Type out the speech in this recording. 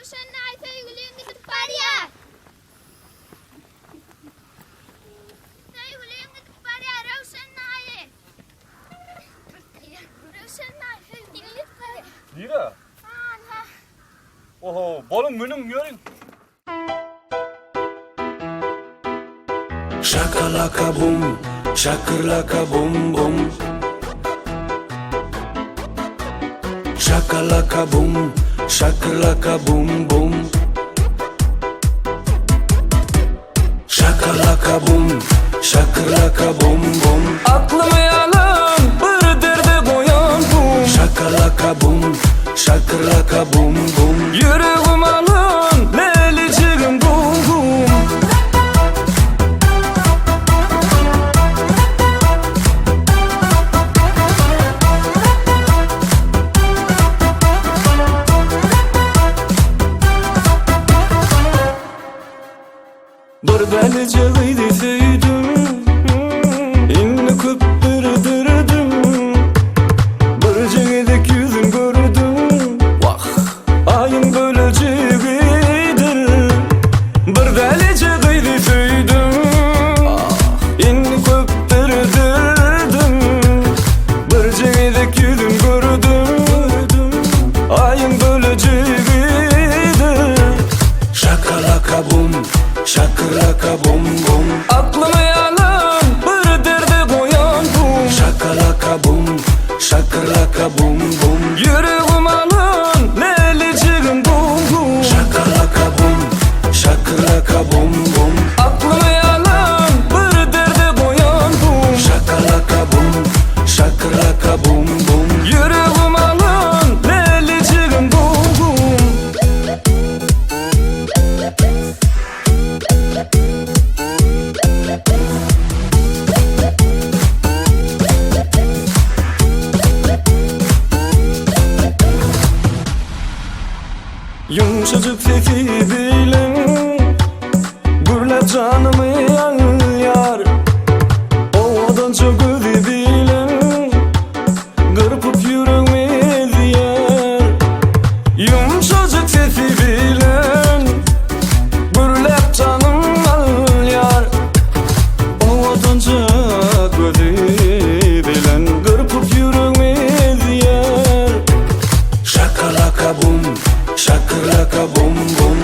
Rövşenay sevgilim gidip var ya. Sevgilim gidip var ya Rövşenay. Rövşenay sevgilim gidip var ya. Lira. Ana. Oho, balım benim görün. Shakalaka boom, shakalaka boom boom. Shakalaka boom, shakalaka boom boom. Shakalaka boom, shakalaka boom boom. Aklımı yalan bir derde koyan bu. Shakalaka boom, shakalaka boom boom. Yüreğim alın lelicigim bum bum. Bir belicigiydi söydim, inni kıptırdım. Bir cengedek yüzün gördüm, vah ayın böleceğidir. Bir belicigiydi söydim, inni kıptırdım. Bir cengedek yüzün gördüm, ayın böleceğidir. Shakalaka boom, shakalaka boom boom. Aklımı yalan bir derde koyan bu. Shakalaka boom, shakalaka boom boom. Yüreğim alın lelicigim bum bum. Shakalaka boom, shakalaka boom boom. Aklımı yalan bir derde koyan bu. Shakalaka boom, shakalaka boom boom. Yüreğim alın lelicigim bum bum. Yumuşacık sesi bilen gürle canımı yar. Ovadan çok ödü bilen kırpıp yüreğimi eziyer. Yumuşacık sesi bilen gürle canımı yar. Ovadan çok ödü bilen kırpıp yüreğimi eziyer. Shakalaka boom, shakalaka boom boom.